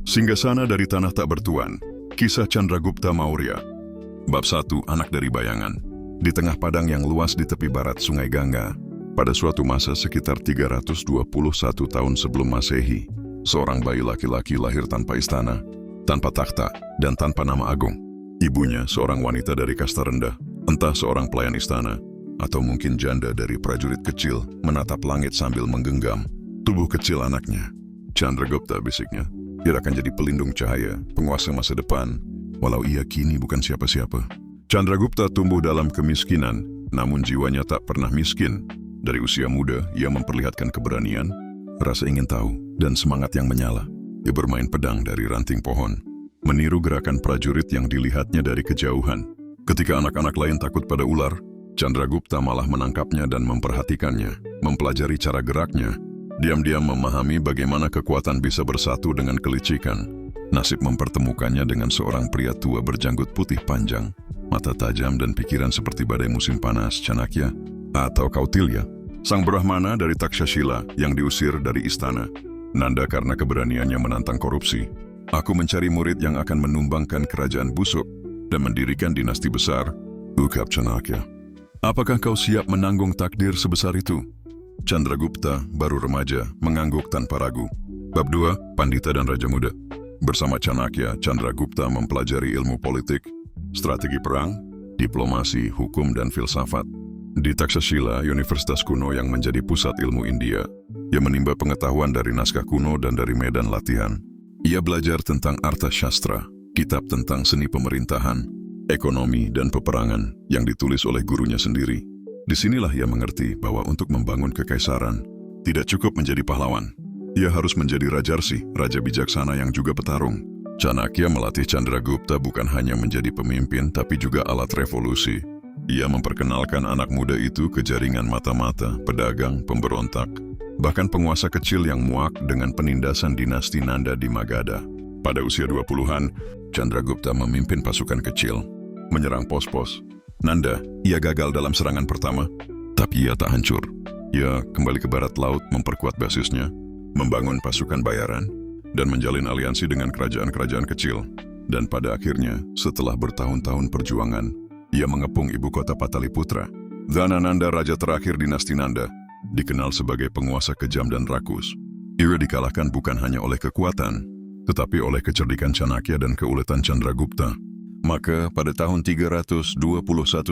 Singgasana dari Tanah Tak Bertuan, Kisah Chandragupta Maurya. Bab 1, Anak dari Bayangan. Di tengah padang yang luas di tepi barat Sungai Ganga, pada suatu masa sekitar 321 tahun sebelum Masehi, seorang bayi laki-laki lahir tanpa istana, tanpa takhta, dan tanpa nama agung. Ibunya seorang wanita dari kasta rendah, entah seorang pelayan istana, atau mungkin janda dari prajurit kecil menatap langit sambil menggenggam tubuh kecil anaknya. Chandragupta, bisiknya. Ia akan jadi pelindung cahaya, penguasa masa depan, walau ia kini bukan siapa-siapa. Chandragupta tumbuh dalam kemiskinan, namun jiwanya tak pernah miskin. Dari usia muda, ia memperlihatkan keberanian, rasa ingin tahu, dan semangat yang menyala. Ia bermain pedang dari ranting pohon, meniru gerakan prajurit yang dilihatnya dari kejauhan. Ketika anak-anak lain takut pada ular, Chandragupta malah menangkapnya dan memperhatikannya, mempelajari cara geraknya. Diam-diam memahami bagaimana kekuatan bisa bersatu dengan kelicikan. Nasib mempertemukannya dengan seorang pria tua berjanggut putih panjang, mata tajam dan pikiran seperti badai musim panas, Chanakya atau Kautilya, sang Brahmana dari Takshashila yang diusir dari istana. Nanda karena keberaniannya menantang korupsi. Aku mencari murid yang akan menumbangkan kerajaan busuk dan mendirikan dinasti besar, ucap Chanakya. Apakah kau siap menanggung takdir sebesar itu? Chandragupta, baru remaja, mengangguk tanpa ragu. Bab 2, Pandita dan Raja Muda. Bersama Chanakya, Chandragupta mempelajari ilmu politik, strategi perang, diplomasi, hukum, dan filsafat. Di Takshashila, universitas kuno yang menjadi pusat ilmu India, ia menimba pengetahuan dari naskah kuno dan dari medan latihan. Ia belajar tentang arta syastra, kitab tentang seni pemerintahan, ekonomi, dan peperangan yang ditulis oleh gurunya sendiri. Disinilah ia mengerti bahwa untuk membangun kekaisaran, tidak cukup menjadi pahlawan. Ia harus menjadi rajarsi, raja bijaksana yang juga petarung. Chanakya melatih Chandragupta bukan hanya menjadi pemimpin, tapi juga alat revolusi. Ia memperkenalkan anak muda itu ke jaringan mata-mata, pedagang, pemberontak, bahkan penguasa kecil yang muak dengan penindasan dinasti Nanda di Magadha. Pada usia 20-an, Chandragupta memimpin pasukan kecil, menyerang pos-pos Nanda. Ia gagal dalam serangan pertama, tapi ia tak hancur. Ia kembali ke barat laut memperkuat basisnya, membangun pasukan bayaran, dan menjalin aliansi dengan kerajaan-kerajaan kecil. Dan pada akhirnya, setelah bertahun-tahun perjuangan, ia mengepung ibu kota Pataliputra. Dhanananda, raja terakhir dinasti Nanda, dikenal sebagai penguasa kejam dan rakus. Ia dikalahkan bukan hanya oleh kekuatan, tetapi oleh kecerdikan Chanakya dan keuletan Chandragupta. Maka pada tahun 321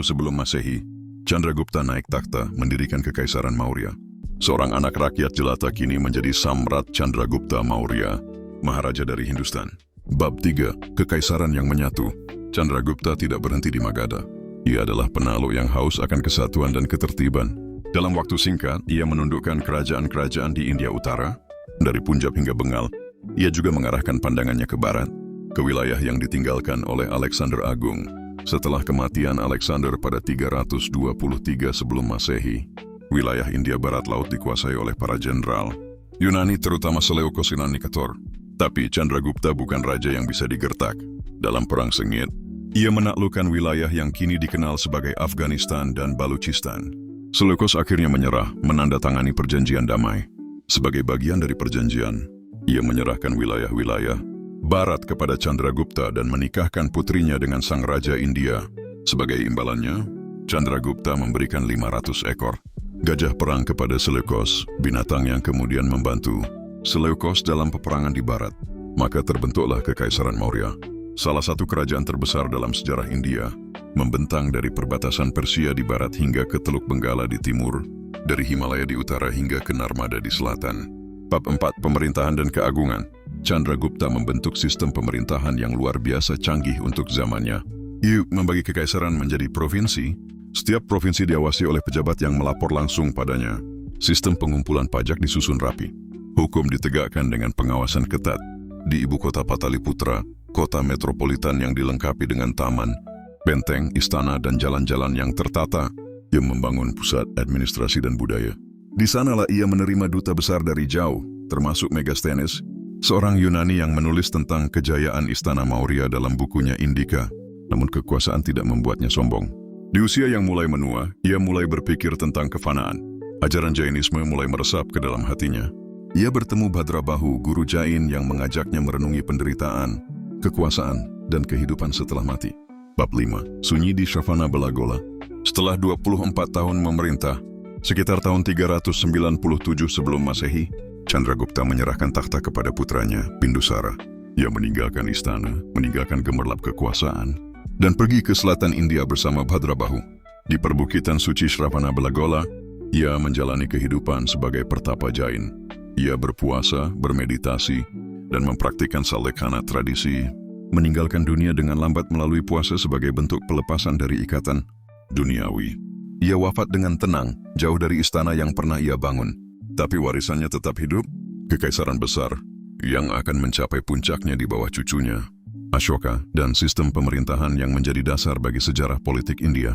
sebelum Masehi, Chandragupta naik takhta mendirikan kekaisaran Maurya. Seorang anak rakyat jelata kini menjadi Samrat Chandragupta Maurya, maharaja dari Hindustan. Bab 3, Kekaisaran yang Menyatu. Chandragupta tidak berhenti di Magadha. Ia adalah penakluk yang haus akan kesatuan dan ketertiban. Dalam waktu singkat, ia menundukkan kerajaan-kerajaan di India Utara, dari Punjab hingga Bengal. Ia juga mengarahkan pandangannya ke barat, ke wilayah yang ditinggalkan oleh Alexander Agung. Setelah kematian Alexander pada 323 sebelum Masehi, wilayah India Barat Laut dikuasai oleh para jenderal Yunani, terutama Seleukos Nikator. Tapi Chandragupta bukan raja yang bisa digertak. Dalam perang sengit, ia menaklukkan wilayah yang kini dikenal sebagai Afghanistan dan Baluchistan. Seleukos akhirnya menyerah, menandatangani perjanjian damai. Sebagai bagian dari perjanjian, ia menyerahkan wilayah-wilayah barat kepada Chandragupta dan menikahkan putrinya dengan sang raja India. Sebagai imbalannya, Chandragupta memberikan 500 ekor gajah perang kepada Seleukos, binatang yang kemudian membantu Seleukos dalam peperangan di barat. Maka terbentuklah Kekaisaran Maurya, salah satu kerajaan terbesar dalam sejarah India, membentang dari perbatasan Persia di barat hingga ke Teluk Benggala di timur, dari Himalaya di utara hingga ke Narmada di selatan. Bab 4, Pemerintahan dan Keagungan. Chandragupta membentuk sistem pemerintahan yang luar biasa canggih untuk zamannya. Ia membagi kekaisaran menjadi provinsi. Setiap provinsi diawasi oleh pejabat yang melapor langsung padanya. Sistem pengumpulan pajak disusun rapi. Hukum ditegakkan dengan pengawasan ketat. Di ibu kota Pataliputra, kota metropolitan yang dilengkapi dengan taman, benteng, istana, dan jalan-jalan yang tertata, ia membangun pusat administrasi dan budaya. Di sanalah ia menerima duta besar dari jauh, termasuk Megasthenes, seorang Yunani yang menulis tentang kejayaan istana Maurya dalam bukunya Indika. Namun kekuasaan tidak membuatnya sombong. Di usia yang mulai menua, ia mulai berpikir tentang kefanaan. Ajaran Jainisme mulai meresap ke dalam hatinya. Ia bertemu Bhadrabahu, guru Jain yang mengajaknya merenungi penderitaan, kekuasaan, dan kehidupan setelah mati. Bab 5. Sunyi di Shravanabelagola. Setelah 24 tahun memerintah, sekitar tahun 397 sebelum Masehi, Chandragupta menyerahkan takhta kepada putranya, Bindusara. Ia meninggalkan istana, meninggalkan gemerlap kekuasaan, dan pergi ke selatan India bersama Bhadrabahu. Di perbukitan suci Shravanabelagola, ia menjalani kehidupan sebagai pertapa Jain. Ia berpuasa, bermeditasi, dan mempraktikkan salekhana tradisi, meninggalkan dunia dengan lambat melalui puasa sebagai bentuk pelepasan dari ikatan duniawi. Ia wafat dengan tenang, jauh dari istana yang pernah ia bangun. Tapi warisannya tetap hidup, kekaisaran besar, yang akan mencapai puncaknya di bawah cucunya, Ashoka, dan sistem pemerintahan yang menjadi dasar bagi sejarah politik India.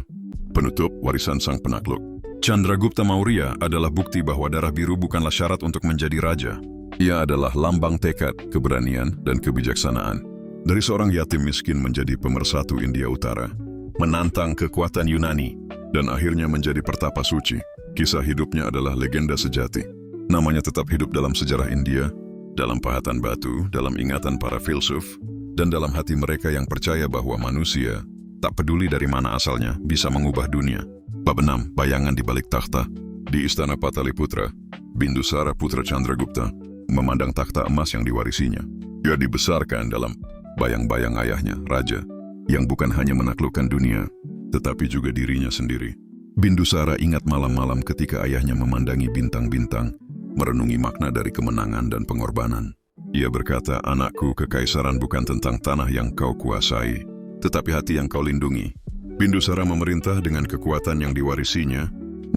Penutup warisan sang penakluk. Chandragupta Maurya adalah bukti bahwa darah biru bukanlah syarat untuk menjadi raja. Ia adalah lambang tekad, keberanian, dan kebijaksanaan. Dari seorang yatim miskin menjadi pemersatu India Utara, menantang kekuatan Yunani, dan akhirnya menjadi pertapa suci. Kisah hidupnya adalah legenda sejati. Namanya tetap hidup dalam sejarah India, dalam pahatan batu, dalam ingatan para filsuf, dan dalam hati mereka yang percaya bahwa manusia, tak peduli dari mana asalnya, bisa mengubah dunia. Bab 6. Bayangan di balik takhta. Di istana Pataliputra, Bindusara putra Chandragupta memandang takhta emas yang diwarisinya. Ia dibesarkan dalam bayang-bayang ayahnya, raja, yang bukan hanya menaklukkan dunia, tetapi juga dirinya sendiri. Bindusara ingat malam-malam ketika ayahnya memandangi bintang-bintang, merenungi makna dari kemenangan dan pengorbanan. Ia berkata, "Anakku, kekaisaran bukan tentang tanah yang kau kuasai, tetapi hati yang kau lindungi." Bindusara memerintah dengan kekuatan yang diwarisinya,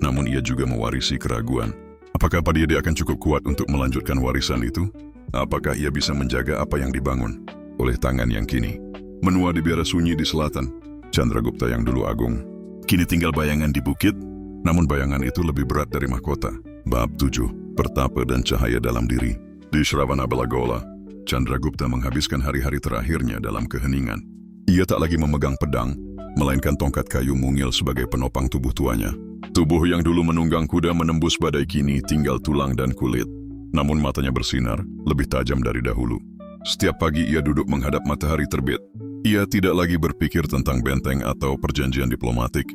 namun ia juga mewarisi keraguan. Apakah pada dia akan cukup kuat untuk melanjutkan warisan itu? Apakah ia bisa menjaga apa yang dibangun oleh tangan yang kini menua di biara sunyi di selatan? Chandragupta yang dulu agung, kini tinggal bayangan di bukit, namun bayangan itu lebih berat dari mahkota. Bab 7. Pertapa dan cahaya dalam diri. Di Shravanabelagola, Chandragupta menghabiskan hari-hari terakhirnya dalam keheningan. Ia tak lagi memegang pedang, melainkan tongkat kayu mungil sebagai penopang tubuh tuanya. Tubuh yang dulu menunggang kuda menembus badai kini tinggal tulang dan kulit. Namun matanya bersinar, lebih tajam dari dahulu. Setiap pagi ia duduk menghadap matahari terbit. Ia tidak lagi berpikir tentang benteng atau perjanjian diplomatik.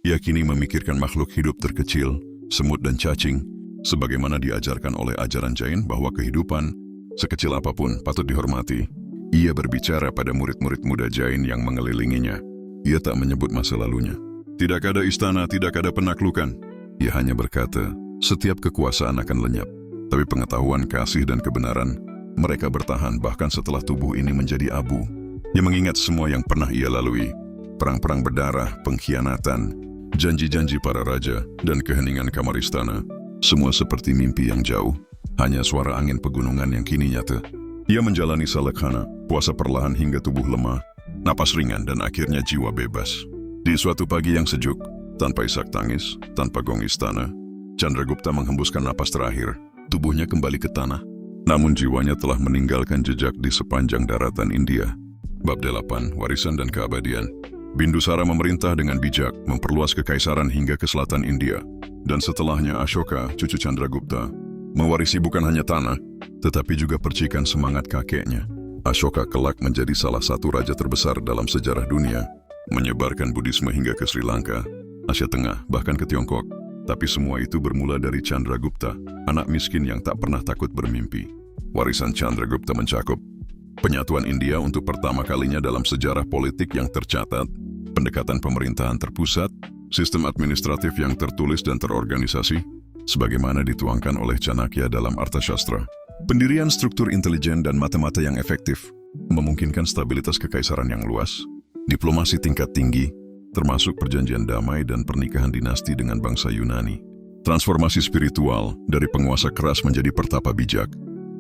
Ia kini memikirkan makhluk hidup terkecil, semut dan cacing, sebagaimana diajarkan oleh ajaran Jain bahwa kehidupan, sekecil apapun, patut dihormati. Ia berbicara pada murid-murid muda Jain yang mengelilinginya. Ia tak menyebut masa lalunya. Tidak ada istana, tidak ada penaklukan. Ia hanya berkata, setiap kekuasaan akan lenyap. Tapi pengetahuan, kasih, dan kebenaran, mereka bertahan bahkan setelah tubuh ini menjadi abu. Ia mengingat semua yang pernah ia lalui. Perang-perang berdarah, pengkhianatan, janji-janji para raja, dan keheningan kamar istana. Semua seperti mimpi yang jauh. Hanya suara angin pegunungan yang kini nyata. Ia menjalani salekhana, puasa perlahan hingga tubuh lemah, napas ringan, dan akhirnya jiwa bebas. Di suatu pagi yang sejuk, tanpa isak tangis, tanpa gong istana, Chandragupta menghembuskan napas terakhir. Tubuhnya kembali ke tanah, namun jiwanya telah meninggalkan jejak di sepanjang daratan India. Bab 8. Warisan dan keabadian. Bindusara memerintah dengan bijak, memperluas kekaisaran hingga ke selatan India. Dan setelahnya Ashoka, cucu Chandragupta, mewarisi bukan hanya tanah, tetapi juga percikan semangat kakeknya. Ashoka kelak menjadi salah satu raja terbesar dalam sejarah dunia, menyebarkan Buddhisme hingga ke Sri Lanka, Asia Tengah, bahkan ke Tiongkok. Tapi semua itu bermula dari Chandragupta, anak miskin yang tak pernah takut bermimpi. Warisan Chandragupta mencakup penyatuan India untuk pertama kalinya dalam sejarah politik yang tercatat, pendekatan pemerintahan terpusat, sistem administratif yang tertulis dan terorganisasi, sebagaimana dituangkan oleh Chanakya dalam Arthashastra. Pendirian struktur intelijen dan mata-mata yang efektif, memungkinkan stabilitas kekaisaran yang luas, diplomasi tingkat tinggi, termasuk perjanjian damai dan pernikahan dinasti dengan bangsa Yunani. Transformasi spiritual dari penguasa keras menjadi pertapa bijak.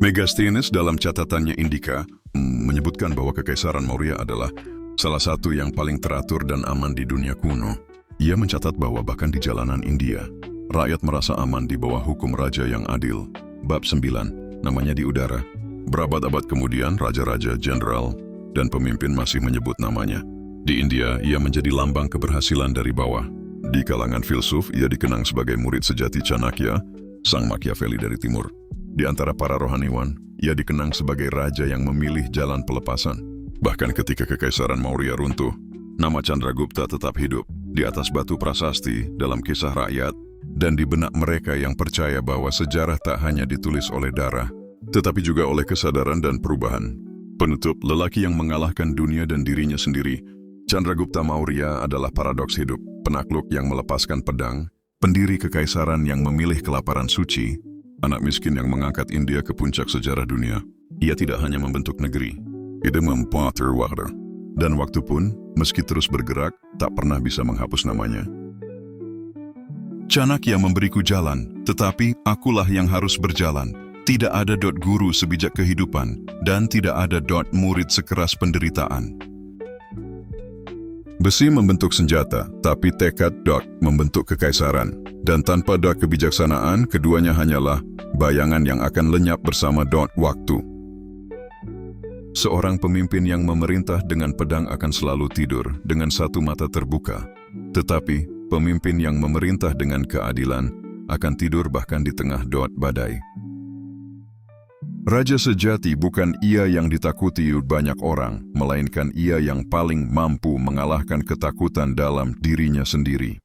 Megasthenes dalam catatannya Indika menyebutkan bahwa kekaisaran Maurya adalah salah satu yang paling teratur dan aman di dunia kuno. Ia mencatat bahwa bahkan di jalanan India, rakyat merasa aman di bawah hukum raja yang adil. Bab 9, namanya di udara. Berabad-abad kemudian, raja-raja, jenderal, dan pemimpin masih menyebut namanya. Di India, ia menjadi lambang keberhasilan dari bawah. Di kalangan filsuf, ia dikenang sebagai murid sejati Chanakya, sang Machiavelli dari timur. Di antara para rohaniwan, ia dikenang sebagai raja yang memilih jalan pelepasan. Bahkan ketika Kekaisaran Maurya runtuh, nama Chandragupta tetap hidup di atas batu prasasti dalam kisah rakyat dan di benak mereka yang percaya bahwa sejarah tak hanya ditulis oleh darah, tetapi juga oleh kesadaran dan perubahan. Penutup, lelaki yang mengalahkan dunia dan dirinya sendiri, Chandragupta Maurya adalah paradoks hidup, penakluk yang melepaskan pedang, pendiri kekaisaran yang memilih kelaparan suci, anak miskin yang mengangkat India ke puncak sejarah dunia. Ia tidak hanya membentuk negeri, ia mempunyai waktu. Dan waktu pun, meski terus bergerak, tak pernah bisa menghapus namanya. Chanakya memberiku jalan, tetapi akulah yang harus berjalan. Tidak ada guru sebijak kehidupan, dan tidak ada murid sekeras penderitaan. Besi membentuk senjata, tapi tekad membentuk kekaisaran. Dan tanpa kebijaksanaan, keduanya hanyalah bayangan yang akan lenyap bersama waktu. Seorang pemimpin yang memerintah dengan pedang akan selalu tidur dengan satu mata terbuka. Tetapi, pemimpin yang memerintah dengan keadilan akan tidur bahkan di tengah badai. Raja sejati bukan ia yang ditakuti banyak orang, melainkan ia yang paling mampu mengalahkan ketakutan dalam dirinya sendiri.